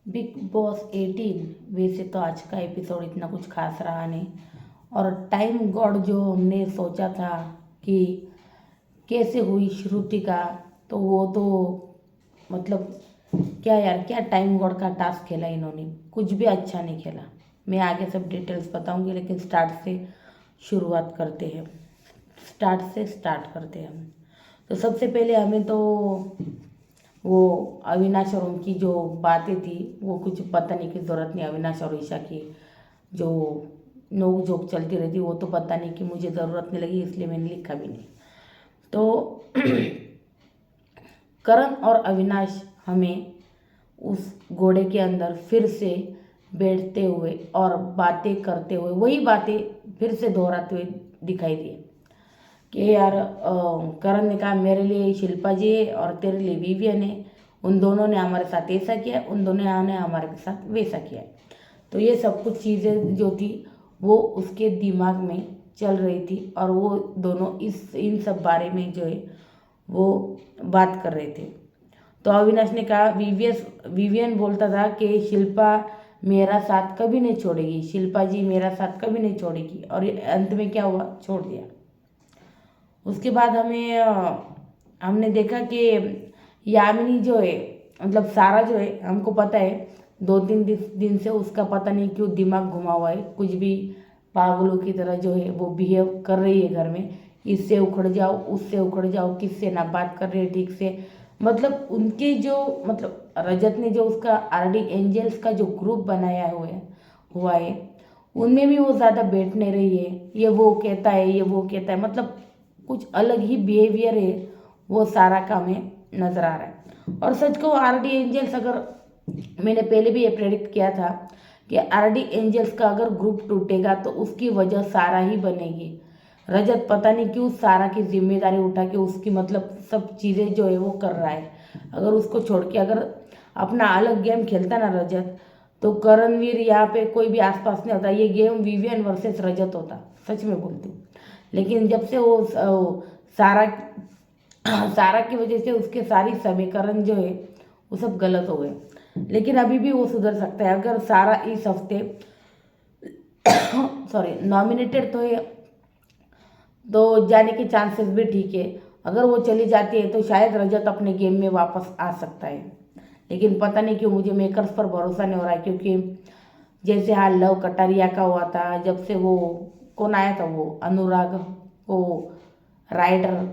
Big boss 18। वैसे तो आज का एपिसोड इतना कुछ खास रहा नहीं। और टाइम गॉड जो हमने सोचा था कि कैसे हुई श्रुति का, तो वो तो मतलब क्या यार, क्या टाइम गॉड का टास्क खेला इन्होंने, कुछ भी अच्छा नहीं खेला। मैं आगे सब डिटेल्स बताऊंगी, लेकिन शुरुआत करते हैं स्टार्ट करते हैं हम। तो सबसे पहले हमें तो वो अविनाश और उनकी जो बातें थी वो कुछ बताने की ज़रूरत नहीं। अविनाश और ईशा की जो नोक झोंक चलती रहती वो तो बताने की मुझे ज़रूरत नहीं लगी, इसलिए मैंने लिखा भी नहीं। तो करण और अविनाश हमें उस घोड़े के अंदर फिर से बैठते हुए और बातें करते हुए वही बातें फिर से दोहराते हुए दिखाई दिए कि यार करण ने कहा मेरे लिए शिल्पा जी है और तेरे लिए विवियन है। उन दोनों ने हमारे साथ ऐसा किया, उन दोनों ने हमारे साथ वैसा किया। तो ये सब कुछ चीज़ें जो थी वो उसके दिमाग में चल रही थी और वो दोनों इन सब बारे में जो है वो बात कर रहे थे। तो अविनाश ने कहा विवियन बोलता था कि शिल्पा मेरा साथ कभी नहीं छोड़ेगी, शिल्पा जी मेरा साथ कभी नहीं छोड़ेगी, और अंत में क्या हुआ, छोड़ दिया। उसके बाद हमने देखा कि यामिनी जो है, मतलब सारा जो है, हमको पता है 2-3 दिन से उसका पता नहीं क्यों दिमाग घुमा हुआ है, कुछ भी पागलों की तरह जो है वो बिहेव कर रही है घर में। इससे उखड़ जाओ, उससे उखड़ जाओ, किससे ना बात कर रहे हैं ठीक से। मतलब उनके जो मतलब रजत ने जो उसका आरडी एंजल्स का जो ग्रुप बनाया हुआ है उनमें भी वो ज़्यादा बैठ नहीं रही है। ये वो कहता है, ये वो कहता है, मतलब कुछ अलग ही बिहेवियर है वो सारा का हमें नज़र आ रहा है। और सच को आरडी एंजल्स, अगर मैंने पहले भी ये प्रेडिक्ट किया था कि आरडी एंजल्स का अगर ग्रुप टूटेगा तो उसकी वजह सारा ही बनेगी। रजत पता नहीं क्यों सारा की जिम्मेदारी उठा के उसकी मतलब सब चीज़ें जो है वो कर रहा है। अगर उसको छोड़ के अगर अपना अलग गेम खेलता ना रजत, तो करणवीर यहाँ पे कोई भी आसपास नहीं होता, ये गेम विवियन वर्सेस रजत होता, सच में बोलती हूँ। लेकिन जब से वो सारा सारा की वजह से उसके सारी समीकरण जो है वो सब गलत हो गए। लेकिन अभी भी वो सुधर सकता है अगर सारा इस हफ्ते सॉरी नॉमिनेटेड तो है, तो जाने के चांसेस भी ठीक है। अगर वो चली जाती है तो शायद रजत अपने गेम में वापस आ सकता है। लेकिन पता नहीं क्यों मुझे मेकर्स पर भरोसा नहीं हो रहा है, क्योंकि जैसे हाल लव कटारिया का हुआ था, जब से वो कौन आया था वो अनुराग, वो राइडर,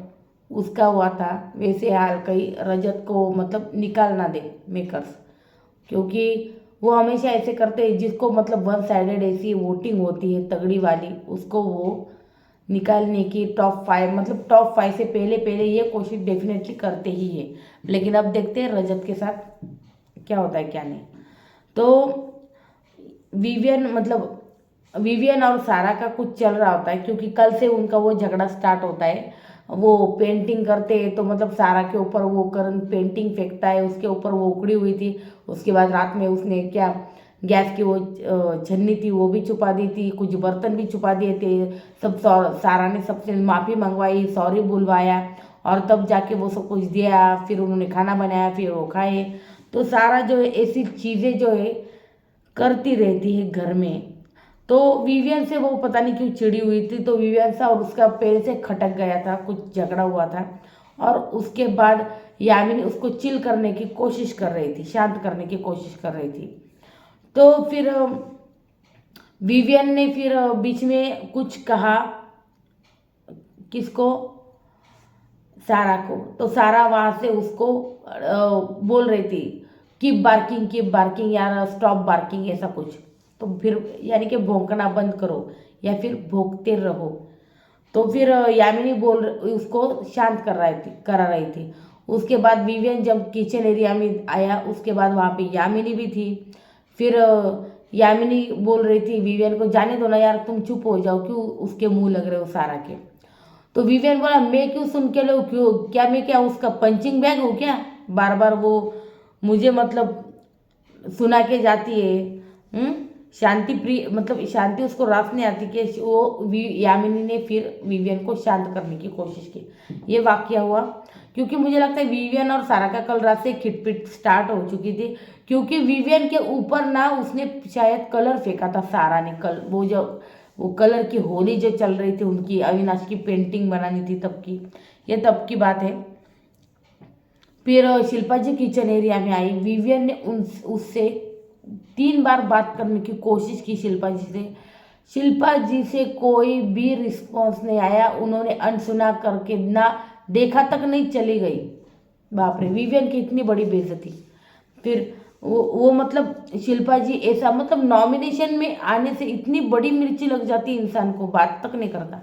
उसका हुआ था, वैसे हाल कहीं रजत को मतलब निकाल ना दे मेकर्स। क्योंकि वो हमेशा ऐसे करते हैं, जिसको मतलब वन साइडेड ऐसी वोटिंग होती है तगड़ी वाली, उसको वो निकालने की टॉप 5, मतलब टॉप 5 से पहले पहले ये कोशिश डेफिनेटली करते ही है। लेकिन अब देखते हैं रजत के साथ क्या होता है क्या नहीं। तो विवियन और सारा का कुछ चल रहा होता है, क्योंकि कल से उनका वो झगड़ा स्टार्ट होता है। वो पेंटिंग करते हैं तो मतलब सारा के ऊपर वो करण पेंटिंग फेंकता है, उसके ऊपर वो उखड़ी हुई थी। उसके बाद रात में उसने क्या, गैस की वो छन्नी थी वो भी छुपा दी थी, कुछ बर्तन भी छुपा दिए थे। सब सारा ने सबसे माफ़ी मंगवाई, सॉरी बुलवाया, और तब जाके वो सब कुछ दिया, फिर उन्होंने खाना बनाया, फिर वो खाए। तो सारा जो है ऐसी चीज़ें जो है करती रहती है घर में। तो विवियन से वो पता नहीं क्यों चिड़ी हुई थी, तो विवियन सा और उसका पैर से खटक गया था, कुछ झगड़ा हुआ था। और उसके बाद यामिनी उसको चिल करने की कोशिश कर रही थी, शांत करने की कोशिश कर रही थी। तो फिर विवियन ने फिर बीच में कुछ कहा, किसको, सारा को। तो सारा वहाँ से उसको बोल रही थी कीप बार्किंग यार, स्टॉप बार्किंग, ऐसा कुछ। तो फिर यानी कि भौंकना बंद करो या फिर भौंकते रहो। तो फिर यामिनी उसको शांत करा रही थी। उसके बाद विवियन जब किचन एरिया में आया, उसके बाद वहाँ पे यामिनी भी थी। फिर यामिनी बोल रही थी विवियन को, जाने दो ना यार, तुम चुप हो जाओ, क्यों उसके मुंह लग रहे हो सारा के। तो विवियन बोला, मैं क्यों सुन के लो, क्यों, क्या मैं क्या उसका पंचिंग बैग हूँ क्या, बार बार वो मुझे मतलब सुना के जाती है। शांति प्रिय, मतलब शांति उसको रास नहीं आती कि यामिनी ने फिर विवियन को शांत करने की कोशिश की। ये वाक्य हुआ। क्योंकि मुझे लगता है विवियन और सारा का कल रात से खिटपिट स्टार्ट हो चुकी थी, क्योंकि विवियन के ऊपर ना उसने शायद कलर फेंका था सारा ने। कल वो कलर की होली जो चल रही थी उनकी, अविनाश की पेंटिंग बनानी थी तब की, ये तब की बात है। फिर शिल्पा जी किचन एरिया में आई, विवियन ने उससे 3 बार बात करने की कोशिश की शिल्पा जी से। शिल्पा जी से कोई भी रिस्पॉन्स नहीं आया, उन्होंने अनसुना करके ना देखा तक नहीं चली गई। बाप रे, विवियन की इतनी बड़ी बेइज्जती। फिर वो मतलब शिल्पा जी ऐसा मतलब नॉमिनेशन में आने से इतनी बड़ी मिर्ची लग जाती इंसान को, बात तक नहीं करता।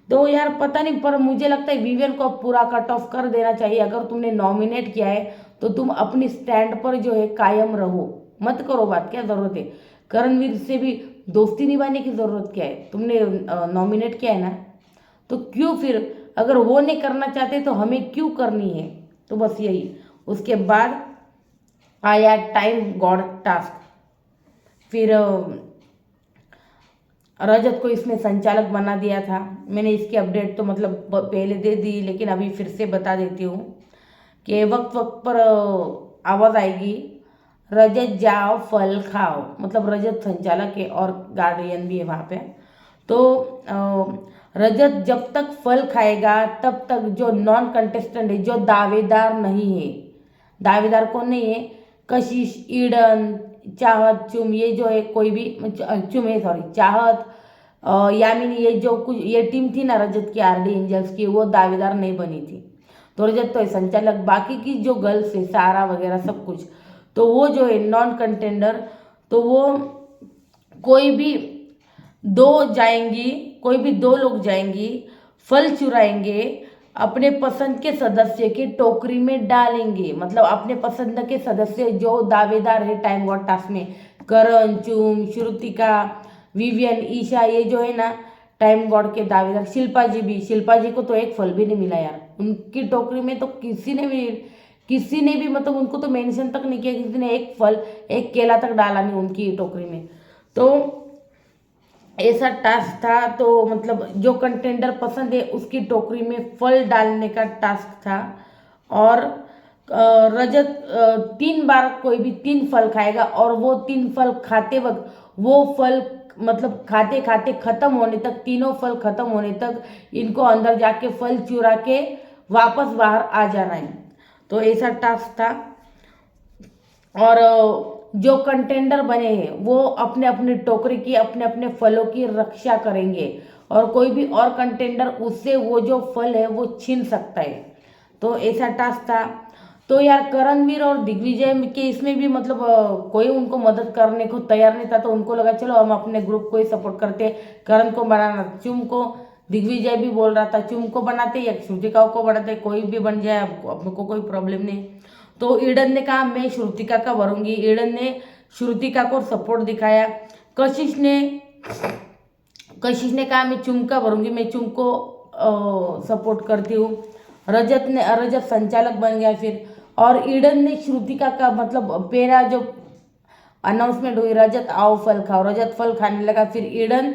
तो यार पता नहीं, पर मुझे लगता है विवियन को अब पूरा कट ऑफ कर देना चाहिए। अगर तुमने नॉमिनेट किया है तो तुम अपनी स्टैंड पर जो है कायम रहो, मत करो बात, क्या ज़रूरत है। करणवीर से भी दोस्ती निभाने की ज़रूरत क्या है, तुमने नॉमिनेट किया है ना, तो क्यों फिर, अगर वो नहीं करना चाहते तो हमें क्यों करनी है। तो बस यही। उसके बाद आया टाइम गॉड टास्क। फिर रजत को इसमें संचालक बना दिया था। मैंने इसकी अपडेट तो मतलब पहले दे दी, लेकिन अभी फिर से बता देती हूँ कि वक्त वक्त पर आवाज़ आएगी, रजत जाओ फल खाओ। मतलब रजत संचालक है और गार्डियन भी है वहाँ पे। तो रजत जब तक फल खाएगा तब तक जो नॉन कंटेस्टेंट है, जो दावेदार नहीं है, दावेदार कौन नहीं है, कशिश, ईडन, चाहत, चुम, ये जो है कोई भी, चुम है सॉरी, चाहत, यामिनी, ये जो कुछ ये टीम थी ना रजत की, आरडी एंजल्स की, वो दावेदार नहीं बनी थी। तो रजत तो है संचालक, बाकी की जो गर्ल्स है सारा वगैरह सब कुछ, तो वो जो है नॉन कंटेंडर, तो वो कोई भी कोई भी 2 लोग जाएंगी, फल चुराएंगे, अपने पसंद के सदस्य की टोकरी में डालेंगे। मतलब अपने पसंद के सदस्य जो दावेदार है टाइम गॉड टास्क में, करण, चुम, श्रुतिका, विवियन, ईशा, ये जो है ना टाइम गॉड के दावेदार। शिल्पा जी भी, शिल्पा जी को तो एक फल भी नहीं मिला यार, उनकी टोकरी में तो किसी ने भी मतलब उनको तो मेंशन तक नहीं किया, किसी ने एक फल, एक केला तक डाला नहीं उनकी टोकरी में। तो ऐसा टास्क था। तो मतलब जो कंटेंडर पसंद है उसकी टोकरी में फल डालने का टास्क था। और रजत 3 बार कोई भी 3 फल खाएगा, और वो 3 फल खाते वक्त वो फल मतलब खाते खाते खत्म होने तक, तीनों फल खत्म होने तक इनको अंदर जाके फल चुरा के वापस बाहर आ जाना है। तो ऐसा टास्क था। और जो कंटेंडर बने हैं वो अपने अपने टोकरी की, अपने अपने फलों की रक्षा करेंगे, और कोई भी और कंटेंडर उससे वो जो फल है वो छीन सकता है। तो ऐसा टास्क था। तो यार करणवीर और दिग्विजय के इसमें भी मतलब कोई उनको मदद करने को तैयार नहीं था, तो उनको लगा चलो हम अपने ग्रुप को ही सपोर्ट करते, करण को बनाना, चुम को, दिग्विजय भी बोल रहा था चुम को बनाते या श्रुतिका को बनाते, कोई भी बन जाए अपने को कोई प्रॉब्लम नहीं। तो ईडन ने कहा मैं श्रुतिका का भरूंगी, ईडन ने श्रुतिका को सपोर्ट दिखाया। कशिश ने कहा मैं चुम का भरूंगी, मैं चुम को सपोर्ट करती हूँ। रजत संचालक बन गया फिर। और ईडन ने श्रुतिका का मतलब पहला जो अनाउंसमेंट हुई, रजत आओ फल खाओ, रजत फल खाने लगा। फिर ईडन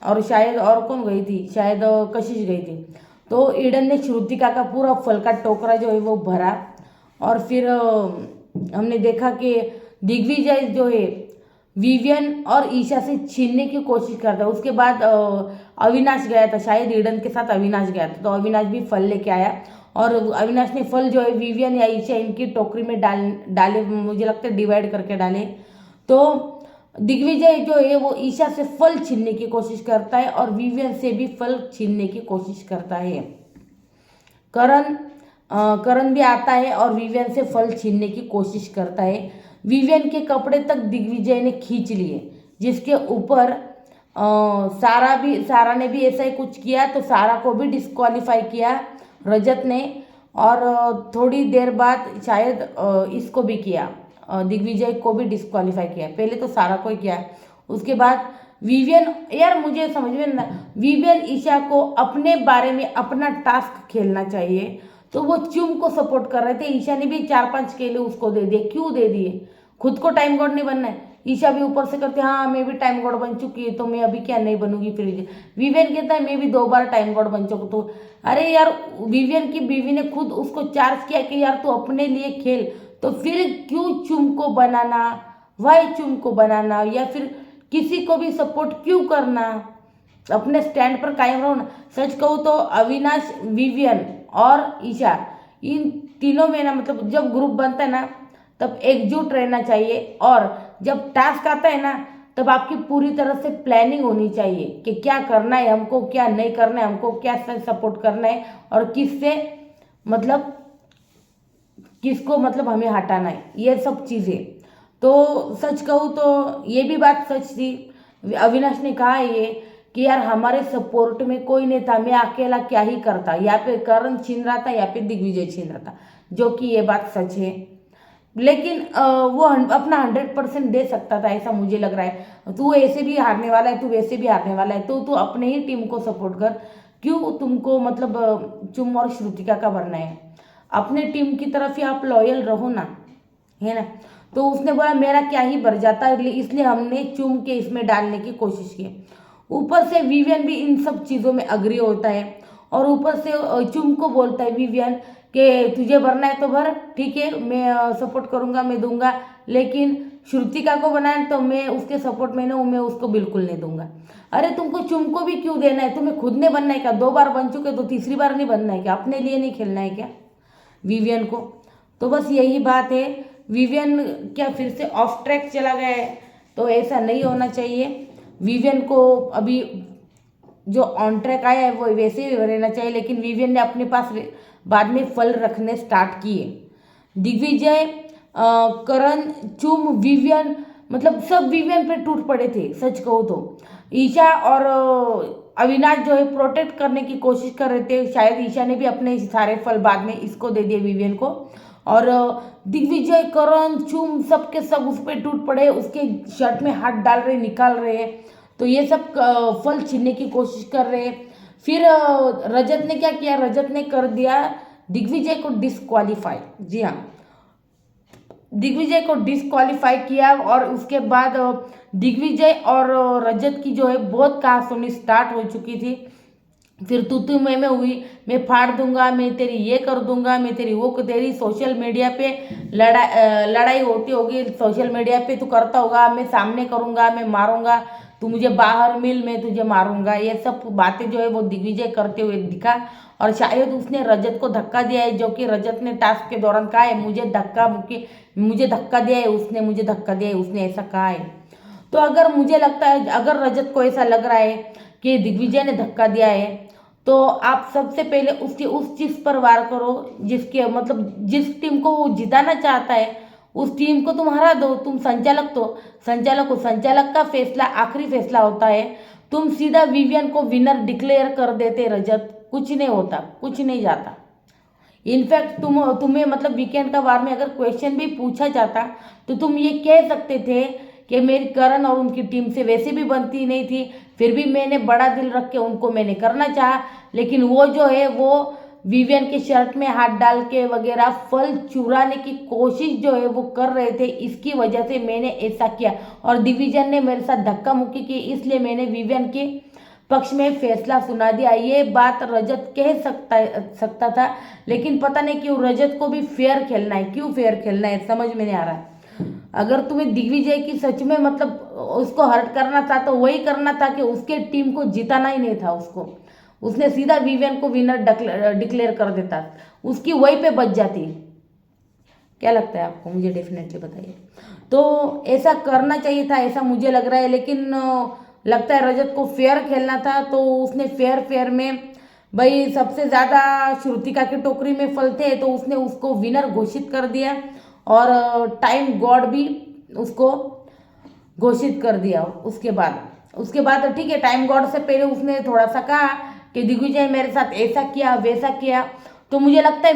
और शायद और कौन गई थी, शायद कशिश गई थी। तो ईडन ने श्रुतिका का पूरा फल का टोकरा जो है वो भरा। और फिर हमने देखा कि दिग्विजय जो है विवियन और ईशा से छीनने की कोशिश करता है। उसके बाद अविनाश गया था, शायद ईडन के साथ अविनाश गया था, तो अविनाश भी फल लेके आया। और अविनाश ने फल जो है विवियन या ईशा इनकी टोकरी में डाले, मुझे लगता है डिवाइड करके डाले। तो दिग्विजय जो है वो ईशा से फल छीनने की कोशिश करता है और विवियन से भी फल छीनने की कोशिश करता है। करण भी आता है और विवियन से फल छीनने की कोशिश करता है। विवियन के कपड़े तक दिग्विजय ने खींच लिए, जिसके ऊपर सारा ने भी ऐसा ही कुछ किया, तो सारा को भी डिस्क्वालीफाई किया रजत ने। और थोड़ी देर बाद शायद इसको भी किया, दिग्विजय को भी डिस्क्वालीफाई किया। पहले तो सारा को ही किया, उसके बाद विवियन, यार मुझे समझ में ना, विवियन ईशा को अपने बारे में अपना टास्क खेलना चाहिए, तो वो चुम को सपोर्ट कर रहे थे। ईशा ने भी 4-5 केले उसको दे दिए, क्यों दे दिए, खुद को टाइम गॉड नहीं बनना है। ईशा भी ऊपर से करती है हाँ मैं भी टाइम गॉड बन चुकी है तो मैं अभी क्या नहीं बनूंगी फिर विवियन कहता है मैं भी 2 बार टाइम गॉड बन चुका। तो अरे यार विवियन की बीवी ने खुद उसको चार्ज किया कि यार तू अपने लिए खेल, तो फिर क्यों चुम को बनाना, वाई चुम को बनाना, या फिर किसी को भी सपोर्ट क्यों करना, अपने स्टैंड पर कायम रहो ना। सच कहूँ तो अविनाश, विवियन और ईशा, इन तीनों में ना मतलब जब ग्रुप बनता है ना तब एकजुट रहना चाहिए, और जब टास्क आता है ना तब आपकी पूरी तरह से प्लानिंग होनी चाहिए कि क्या करना है हमको, क्या नहीं करना है हमको, क्या सपोर्ट करना है और किससे मतलब किसको मतलब हमें हटाना है, ये सब चीज़ें। तो सच कहूँ तो ये भी बात सच थी, अविनाश ने कहा है ये कि यार हमारे सपोर्ट में कोई नहीं था, मैं अकेला क्या ही करता, यहाँ पे करण छीन रहा था, यहाँ पे दिग्विजय छीन रहा था, जो कि ये बात सच है। लेकिन वो अपना 100% दे सकता था, ऐसा मुझे लग रहा है। तू ऐसे भी हारने वाला है, तू वैसे भी हारने वाला है, तो तू अपने ही टीम को सपोर्ट कर, क्यों तुमको मतलब चुम और श्रुतिका का भरना है, अपने टीम की तरफ ही आप लॉयल रहो ना, है ना। तो उसने बोला मेरा क्या ही भर जाता, इसलिए हमने चुम के इसमें डालने की कोशिश की। ऊपर से विवियन भी इन सब चीज़ों में अग्री होता है, और ऊपर से चुम को बोलता है विवियन कि तुझे भरना है तो भर, ठीक है मैं सपोर्ट करूंगा, मैं दूंगा, लेकिन श्रुतिका को बनाए तो मैं उसके सपोर्ट में ना हूँ, मैं उसको बिल्कुल नहीं दूंगा। अरे तुमको चुम को भी क्यों देना है, तुम्हें खुद ने बनना है क्या, 2 बार बन चुके तो तीसरी बार नहीं बनना है क्या, अपने लिए नहीं खेलना है क्या विवियन को। तो बस यही बात है, विवियन क्या फिर से ऑफ ट्रैक चला गया है, तो ऐसा नहीं होना चाहिए। विवियन को अभी जो ऑन ट्रैक आया है वो वैसे ही रहना चाहिए, लेकिन विवियन ने अपने पास बाद में फल रखने स्टार्ट किए। दिग्विजय, करण, चुम, विवियन मतलब सब विवियन पे टूट पड़े थे सच कहूँ तो। ईशा और अविनाश जो है प्रोटेक्ट करने की कोशिश कर रहे थे, शायद ईशा ने भी अपने सारे फल बाद में इसको दे दिए विवियन को, और दिग्विजय, करण, चुम सबके सब उस पर टूट पड़े, उसके शर्ट में हाथ डाल रहे, निकाल रहे हैं, तो ये सब फल छीनने की कोशिश कर रहे हैं। फिर रजत ने क्या किया, रजत ने कर दिया दिग्विजय को डिस्क्वालीफाई। जी हाँ, दिग्विजय को डिस्क्वालीफाई किया, और उसके बाद दिग्विजय और रजत की जो है बहुत कहासुनी स्टार्ट हो चुकी थी। फिर तू मैं हुई, मैं फाड़ दूंगा, मैं तेरी ये कर दूंगा, मैं तेरी वो, तेरी सोशल मीडिया पे लड़ाई होती होगी, सोशल मीडिया पे तू करता होगा, मैं सामने करूंगा, मैं मारूंगा, तू मुझे बाहर मिल, मैं तुझे मारूंगा, ये सब बातें जो है वो दिग्विजय करते हुए दिखा। और शायद उसने रजत को धक्का दिया है, जो कि रजत ने टास्क के दौरान कहा है मुझे धक्का दिया है उसने, मुझे धक्का दिया है उसने, ऐसा कहा है। तो अगर मुझे लगता है, अगर रजत को ऐसा लग रहा है कि दिग्विजय ने धक्का दिया है, तो आप सबसे पहले उसकी उस चीज पर वार करो जिसके मतलब जिस टीम को वो जिताना चाहता है, उस टीम को तुम हरा दो। तुम संचालक, तो संचालक का फैसला आखिरी फैसला होता है। तुम सीधा विवियन को विनर डिक्लेयर कर देते रजत, कुछ नहीं होता, कुछ नहीं जाता। इनफैक्ट तुम्हें मतलब वीकेंड का वार में अगर क्वेश्चन भी पूछा जाता तो तुम ये कह सकते थे कि मेरी करण और उनकी टीम से वैसे भी बनती नहीं थी, फिर भी मैंने बड़ा दिल रख के उनको मैंने करना चाहा, लेकिन वो जो है वो विवियन के शर्ट में हाथ डाल के वगैरह फल चुराने की कोशिश जो है वो कर रहे थे, इसकी वजह से मैंने ऐसा किया, और दिग्विजय ने मेरे साथ धक्का मुक्की की, इसलिए मैंने विवियन के पक्ष में फैसला सुना दिया। ये बात रजत कह सकता था, लेकिन पता नहीं क्यों रजत को भी फेयर खेलना है, क्यों फेयर खेलना है समझ में नहीं आ रहा है। अगर तुम्हें दिग्विजय की सच में मतलब उसको हर्ट करना था तो वही करना था कि उसके टीम को जिताना ही नहीं था उसको, उसने सीधा विवियन को विनर डिक्लेयर कर देता, उसकी वही पे बच जाती। क्या लगता है आपको, मुझे डेफिनेटली बताइए। तो ऐसा करना चाहिए था, ऐसा मुझे लग रहा है, लेकिन लगता है रजत को फेयर खेलना था, तो उसने फेयर में भाई सबसे ज़्यादा श्रुतिका की टोकरी में फल थे, तो उसने उसको विनर घोषित कर दिया, और टाइम गॉड भी उसको घोषित कर दिया। उसके बाद ठीक है, टाइम गॉड से पहले उसने थोड़ा सा कहा कि दिग्विजय मेरे साथ ऐसा किया वैसा किया, तो मुझे लगता है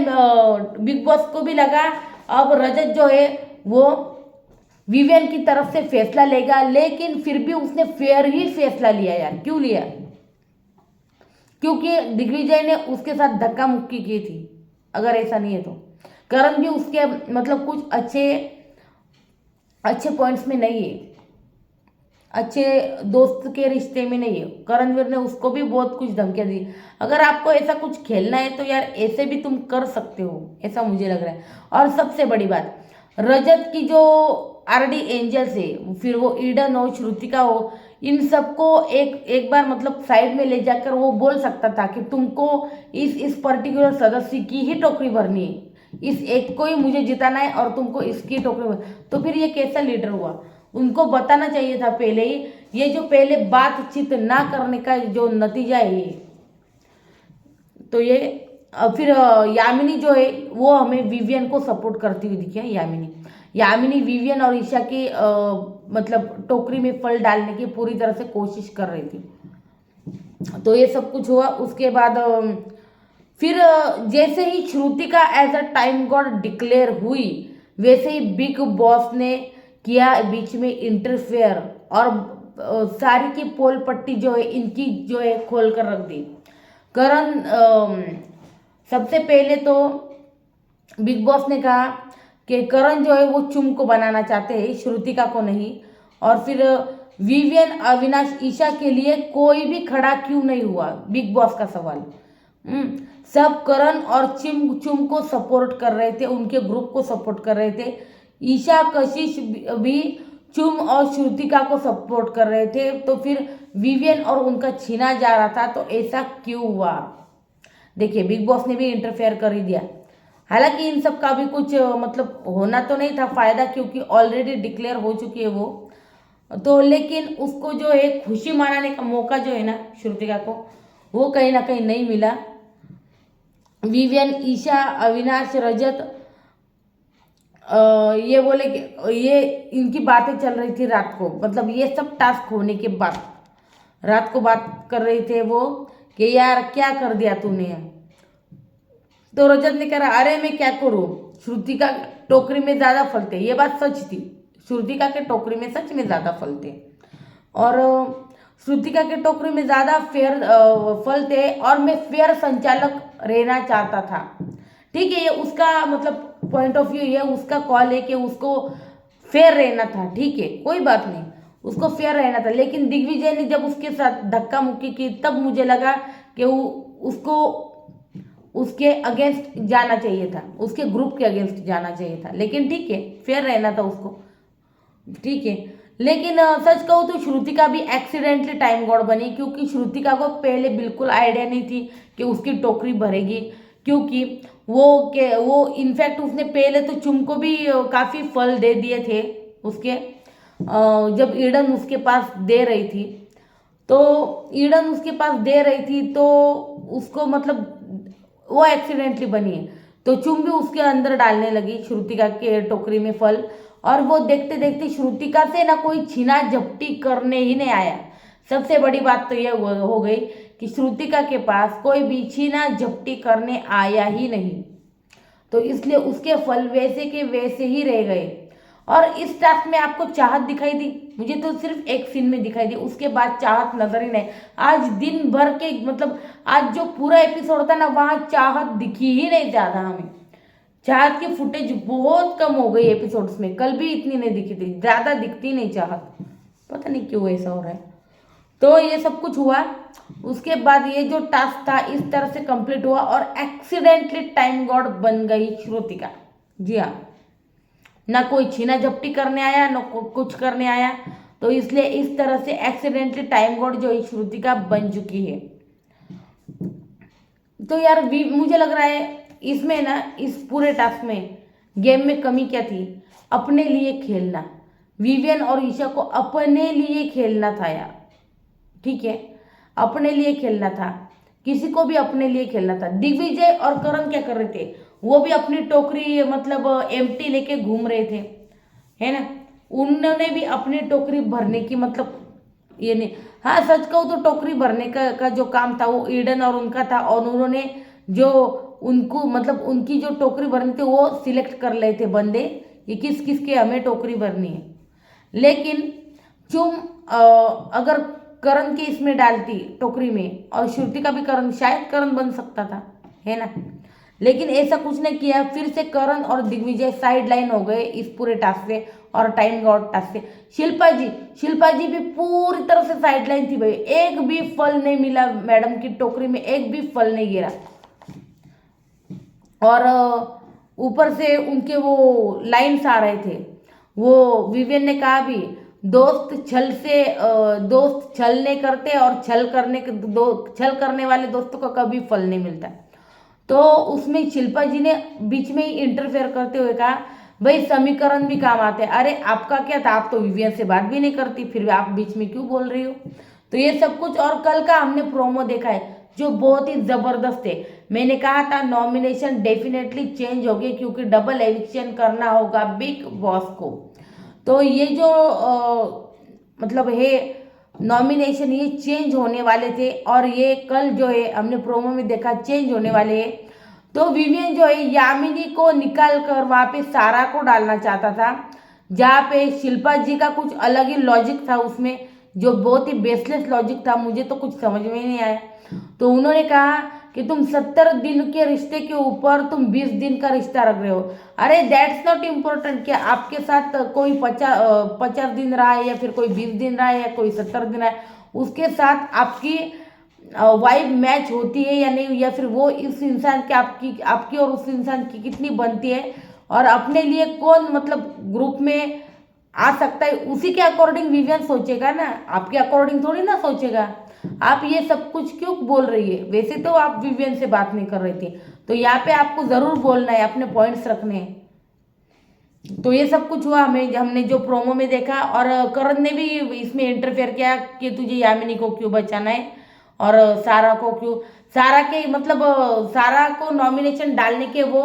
बिग बॉस को भी लगा अब रजत जो है वो विवियन की तरफ से फैसला लेगा, लेकिन फिर भी उसने फेयर ही फैसला लिया यार। क्यों लिया, क्योंकि दिग्विजय ने उसके साथ धक्का मुक्की की थी। अगर ऐसा नहीं है तो करण भी उसके मतलब कुछ अच्छे पॉइंट्स में नहीं है, अच्छे दोस्त के रिश्ते में नहीं है। करणवीर ने उसको भी बहुत कुछ धमकियां दी। अगर आपको ऐसा कुछ खेलना है तो यार ऐसे भी तुम कर सकते हो, ऐसा मुझे लग रहा है। और सबसे बड़ी बात, रजत की जो आरडी एंजल्स है, फिर वो ईडन हो, श्रुतिका हो, इन सबको एक एक बार मतलब साइड में ले जाकर वो बोल सकता था कि तुमको इस पर्टिकुलर सदस्य की ही टोकरी भरनी है, इस एक को ही मुझे जिताना है और तुमको इसकी टोकरी भर। तो फिर ये कैसा लीडर हुआ? उनको बताना चाहिए था पहले ही। ये जो पहले बातचीत ना करने का जो नतीजा है ये, तो ये फिर यामिनी जो है वो हमें विवियन को सपोर्ट करती हुई दिखी है। यामिनी विवियन और ईशा की मतलब टोकरी में फल डालने की पूरी तरह से कोशिश कर रही थी। तो ये सब कुछ हुआ। उसके बाद फिर जैसे ही Shrutika as a time god declared हुई, वैसे ही बिग बॉस ने किया बीच में इंटरफेयर और सारी की पोल पट्टी जो है इनकी जो है खोल कर रख दी। करण सबसे पहले तो बिग बॉस ने कहा कि करण जो है वो चुम को बनाना चाहते हैं, श्रुतिका को नहीं। और फिर विवियन, अविनाश, ईशा के लिए कोई भी खड़ा क्यों नहीं हुआ, बिग बॉस का सवाल। सब करण और चुम को सपोर्ट कर रहे थे, उनके ग्रुप को सपोर्ट कर रहे थे। ईशा, कशिश भी चुम और श्रुतिका को सपोर्ट कर रहे थे। तो फिर विवियन और उनका छीना जा रहा था, तो ऐसा क्यों हुआ? देखिए, बिग बॉस ने भी इंटरफेयर कर ही दिया। हालांकि इन सब का भी कुछ मतलब होना तो नहीं था फायदा, क्योंकि ऑलरेडी डिक्लेयर हो चुकी है वो तो। लेकिन उसको जो है खुशी मनाने का मौका जो है ना श्रुतिका को, वो कहीं ना कहीं नहीं मिला। विवियन, ईशा, अविनाश, रजत ये बोले कि ये इनकी बातें चल रही थी रात को, मतलब ये सब टास्क होने के बाद रात को बात कर रहे थे वो कि यार क्या कर दिया तूने। तो रजत ने कहा अरे मैं क्या करूं, श्रुतिका टोकरी में ज्यादा फल थे। ये बात सच थी, श्रुतिका के टोकरी में सच में ज्यादा फल थे और श्रुतिका के टोकरी में ज्यादा फेयर फल थे और मैं फेयर संचालक रहना चाहता था। ठीक है, ये उसका मतलब पॉइंट ऑफ व्यू, ये उसका कॉल है कि उसको फेयर रहना था। ठीक है, कोई बात नहीं, उसको फेयर रहना था। लेकिन दिग्विजय ने जब उसके साथ धक्का मुक्की की, तब मुझे लगा कि उसको उसके अगेंस्ट जाना चाहिए था, उसके ग्रुप के अगेंस्ट जाना चाहिए था। लेकिन ठीक है, फेयर रहना था उसको, ठीक है। लेकिन सच कहूँ तो श्रुतिका भी एक्सीडेंटली टाइम गॉड बनी, क्योंकि श्रुतिका को पहले बिल्कुल आइडिया नहीं थी कि उसकी टोकरी भरेगी। क्योंकि वो इनफैक्ट उसने पहले तो चुम को भी काफ़ी फल दे दिए थे उसके, जब ईडन उसके पास दे रही थी। तो ईडन उसके पास दे रही थी तो उसको मतलब वो एक्सीडेंटली बनी है। तो चुम भी उसके अंदर डालने लगी श्रुतिका के टोकरी में फल, और वो देखते देखते श्रुतिका से ना कोई छीना झपटी करने ही नहीं आया। सबसे बड़ी बात तो ये हो गई कि श्रुतिका के पास कोई भी छीना झपटी करने आया ही नहीं, तो इसलिए उसके फल वैसे के वैसे ही रह गए। और इस टास्क में आपको चाहत दिखाई दी? मुझे तो सिर्फ एक सीन में दिखाई दी, उसके बाद चाहत नजर ही नहीं। आज दिन भर के मतलब आज जो पूरा एपिसोड था ना, वहां चाहत दिखी ही नहीं ज्यादा हमें। चाहत की फुटेज बहुत कम हो गई एपिसोड्स में, कल भी इतनी नहीं दिखी थी, ज्यादा दिखती नहीं चाहत, पता नहीं क्यों ऐसा हो रहा है। तो ये सब कुछ हुआ। उसके बाद ये जो टास्क था इस तरह से कंप्लीट हुआ और एक्सीडेंटली टाइम गॉड बन गई श्रुतिका। जी हाँ, ना कोई छीना झपटी करने आया, ना कुछ करने आया, तो इसलिए इस तरह से एक्सीडेंटली टाइम गॉड जो श्रुतिका बन चुकी है। तो यार मुझे लग रहा है इसमें ना, इस पूरे टास्क में गेम में कमी क्या थी? अपने लिए खेलना। विवियन और ईशा को अपने लिए खेलना था यार, ठीक है, अपने लिए खेलना था, किसी को भी अपने लिए खेलना था। दिग्विजय और करण क्या कर रहे थे? वो भी अपनी टोकरी मतलब एम्प्टी लेके घूम रहे थे, है ना। उन्होंने भी अपनी टोकरी भरने की मतलब ये नहीं, हाँ सच कहूँ तो टोकरी भरने का जो काम था वो ईडन और उनका था, और उन्होंने जो उनको मतलब उनकी जो टोकरी भरनी थी वो सिलेक्ट कर ले थे बंदे कि किस किस के हमें टोकरी भरनी है। लेकिन चुम अगर करण के इसमें डालती टोकरी में, और श्रुतिका भी करण, शायद करण बन सकता था, है ना। लेकिन ऐसा कुछ नहीं किया, फिर से करण और दिग्विजय साइड लाइन हो गए इस पूरे टास्क से, और टाइम गॉड टास्क से। शिल्पा जी भी पूरी तरह से साइडलाइन थी भाई, एक भी फल नहीं मिला मैडम की टोकरी में, एक भी फल नहीं गिरा। और ऊपर से उनके वो लाइन्स आ रहे थे। वो विवियन ने कहा भी, दोस्त छल नहीं करते और छल करने वाले दोस्तों को कभी फल नहीं मिलता। तो उसमें शिल्पा जी ने बीच में ही इंटरफेयर करते हुए कहा, भाई समीकरण भी काम आते हैं। अरे आपका क्या था, आप तो विवियन से बात भी नहीं करती, फिर भी आप बीच में क्यों बोल रही हो। तो ये सब कुछ, और कल का हमने प्रोमो देखा है जो बहुत ही जबरदस्त है। मैंने कहा था नॉमिनेशन डेफिनेटली चेंज होगी क्योंकि डबल एविक्शन करना होगा बिग बॉस को। तो ये जो मतलब है नॉमिनेशन, ये चेंज होने वाले थे और ये कल जो है हमने प्रोमो में देखा चेंज होने वाले हैं। तो विवियन जो है यामिनी को निकाल कर वहाँ पे सारा को डालना चाहता था, जहाँ पे शिल्पा जी का कुछ अलग ही लॉजिक था उसमें, जो बहुत ही बेसलेस लॉजिक था, मुझे तो कुछ समझ में ही नहीं आया। तो उन्होंने कहा कि तुम 70 दिन के रिश्ते के ऊपर तुम 20 दिन का रिश्ता रख रहे हो। अरे दैट्स नॉट इम्पोर्टेंट कि आपके साथ कोई 50 दिन रहा है या फिर कोई 20 दिन रहा है या कोई 70 दिन रहा है, उसके साथ आपकी वाइब मैच होती है या नहीं, या फिर वो इस इंसान की आपकी और उस इंसान की कितनी बनती है, और अपने लिए कौन मतलब ग्रुप में आ सकता है, उसी के अकॉर्डिंग विवियन सोचेगा ना, आपके अकॉर्डिंग थोड़ी ना सोचेगा। आप ये सब कुछ क्यों बोल रही है, वैसे तो आप विवियन से बात नहीं कर रही थी, तो यहाँ पे आपको जरूर बोलना है, अपने पॉइंट्स रखने हैं। तो ये सब कुछ हुआ हमने जो प्रोमो में देखा, और करण ने भी इसमें इंटरफेयर किया कि तुझे यामिनी को क्यों बचाना है और सारा को क्यों, सारा के मतलब सारा को नॉमिनेशन डालने के वो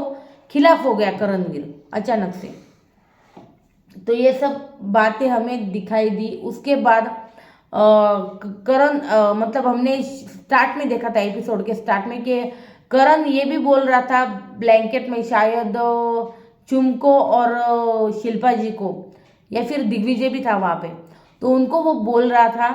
खिलाफ हो गया करणवीर अचानक से। तो ये सब बातें हमें दिखाई दी। उसके बाद करण मतलब हमने स्टार्ट में देखा था एपिसोड के स्टार्ट में कि करण ये भी बोल रहा था ब्लैंकेट में, शायद चुमको और शिल्पा जी को, या फिर दिग्विजय भी था वहाँ पे, तो उनको वो बोल रहा था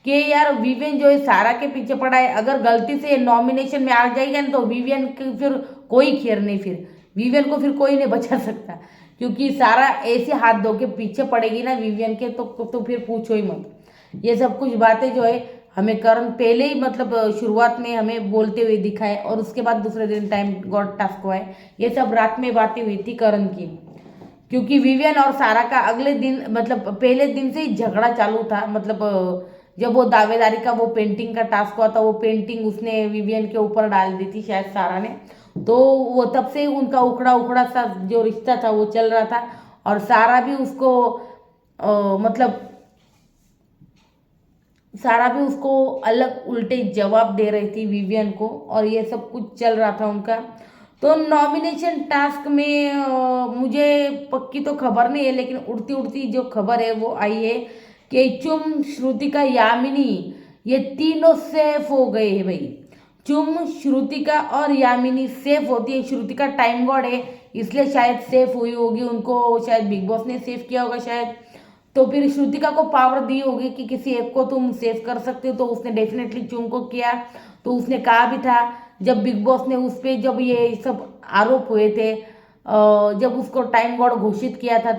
कि यार विवियन जो है सारा के पीछे पड़ा है, अगर गलती से नॉमिनेशन में आ जाएगा ना तो विवियन की फिर कोई खेर नहीं, फिर विवियन को फिर कोई नहीं बचा सकता, क्योंकि सारा ऐसे हाथ धो के पीछे पड़ेगी ना विवियन के, तो फिर पूछो ही मत। ये सब कुछ बातें जो है हमें करण पहले ही मतलब शुरुआत में हमें बोलते हुए दिखाए, और उसके बाद दूसरे दिन टाइम गॉड टास्क हुआ है। ये सब रात में बातें हुई थी करण की, क्योंकि विवियन और सारा का अगले दिन मतलब पहले दिन से ही झगड़ा चालू था। मतलब जब वो दावेदारी का वो पेंटिंग का टास्क हुआ था, वो पेंटिंग उसने विवियन के ऊपर डाल दी थी शायद सारा ने, तो वो तब से उनका उखड़ा उखड़ा सा जो रिश्ता था वो चल रहा था, और सारा भी उसको मतलब सारा भी उसको अलग उल्टे जवाब दे रही थी विवियन को, और ये सब कुछ चल रहा था उनका। तो नॉमिनेशन टास्क में मुझे पक्की तो खबर नहीं है, लेकिन उड़ती उड़ती जो खबर है वो आई है कि चुम, श्रुतिका, यामिनी ये तीनों सेफ हो गए हैं भाई। चुम, श्रुतिका और यामिनी सेफ होती है। श्रुतिका टाइम गॉड है इसलिए शायद सेफ हुई होगी, उनको शायद बिग बॉस ने सेफ किया होगा शायद, तो फिर श्रुतिका को पावर दी होगी कि किसी एक को तुम सेव कर सकते हो, तो उसने डेफिनेटली चुम को किया। तो उसने कहा भी था जब बिग बॉस ने उस पर जब ये सब आरोप हुए थे, जब उसको टाइम गॉड घोषित किया था,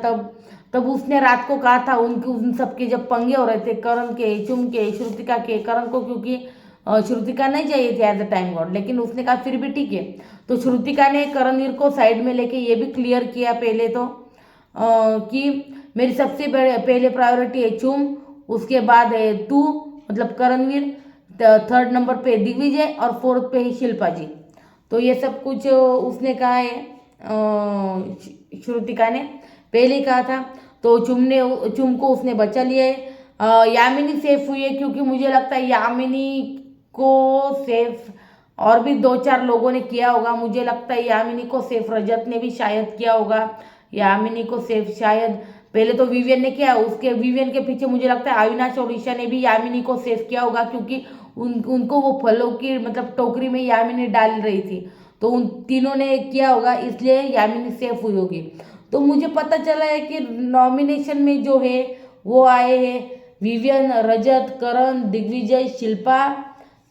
तब उसने रात को कहा था उन सबके जब पंगे हो रहे थे करण के, चुम के, श्रुतिका के, करण को क्योंकि श्रुतिका नहीं चाहिए थी एज अ टाइम गॉड, लेकिन उसने कहा फिर भी ठीक है। तो श्रुतिका ने करणवीर को साइड में लेके ये भी क्लियर किया पहले तो कि मेरी सबसे पहले प्रायोरिटी है चुम, उसके बाद है तू मतलब करणवीर, थर्ड नंबर पे दिग्विजय, और फोर्थ पे है शिल्पा जी। तो ये सब कुछ उसने कहा है, श्रुतिका ने पहले ही कहा था। तो चुम को उसने बचा लिया है। यामिनी सेफ हुई है क्योंकि मुझे लगता है यामिनी को सेफ और भी 2-4 लोगों ने किया होगा। मुझे लगता है यामिनी को सेफ रजत ने भी शायद किया होगा, यामिनी को सेफ शायद पहले तो विवियन ने किया, उसके विवियन के पीछे मुझे लगता है अविनाश और ईशा ने भी यामिनी को सेव किया होगा, क्योंकि उनको वो फलों की मतलब टोकरी में यामिनी डाल रही थी, तो उन तीनों ने किया होगा, इसलिए यामिनी सेफ हुई होगी। तो मुझे पता चला है कि नॉमिनेशन में जो है वो आए हैं विवियन, रजत, करण, दिग्विजय, शिल्पा,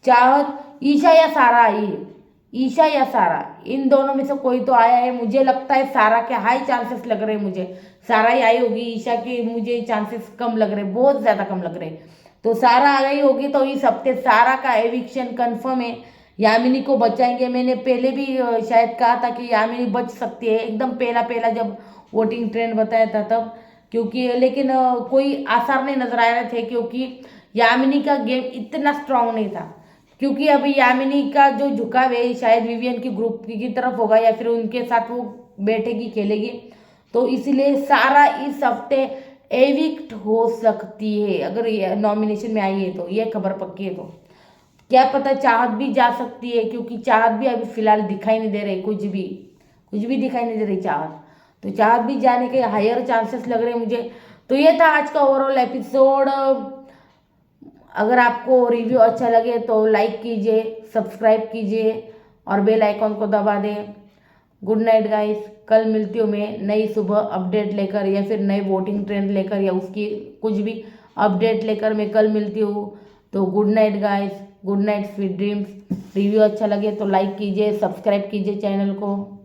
चाहत, ईशा या सारा आई है। ईशा या सारा, इन दोनों में से कोई तो आया है। मुझे लगता है सारा के हाई चांसेस लग रहे हैं मुझे, सारा ही आई होगी, ईशा के मुझे चांसेस कम लग रहे, बहुत ज़्यादा कम लग रहे। तो सारा आ गई होगी, तो इस हफ्ते सारा का एविक्शन कन्फर्म है। यामिनी को बचाएंगे, मैंने पहले भी शायद कहा था कि यामिनी बच सकती है, एकदम पहला पहला जब वोटिंग ट्रेंड बताया था तब, क्योंकि लेकिन कोई आसार नहीं नजर आ रहे थे, क्योंकि यामिनी का गेम इतना स्ट्रांग नहीं था। क्योंकि अभी यामिनी का जो झुकाव है शायद विवियन की ग्रुप की तरफ होगा, या फिर उनके साथ वो बैठेगी खेलेगी, तो इसलिए सारा इस हफ्ते एविक्ट हो सकती है अगर ये नॉमिनेशन में आई है, तो ये खबर पक्की है। तो क्या पता चाहत भी जा सकती है, क्योंकि चाहत भी अभी फिलहाल दिखाई नहीं दे रही, कुछ भी दिखाई नहीं दे रही चाहत, तो चाहत भी जाने के हायर चांसेस लग रहे हैं मुझे। तो ये था आज का ओवरऑल एपिसोड। अगर आपको रिव्यू अच्छा लगे तो लाइक कीजिए, सब्सक्राइब कीजिए और बेल आइकॉन को दबा दें। गुड नाइट गाइस, कल मिलती हूँ मैं नई सुबह अपडेट लेकर, या फिर नए वोटिंग ट्रेंड लेकर, या उसकी कुछ भी अपडेट लेकर मैं कल मिलती हूँ। तो good night guys, good night sweet dreams. Review अच्छा लगे तो लाइक कीजिए, सब्सक्राइब कीजिए चैनल को।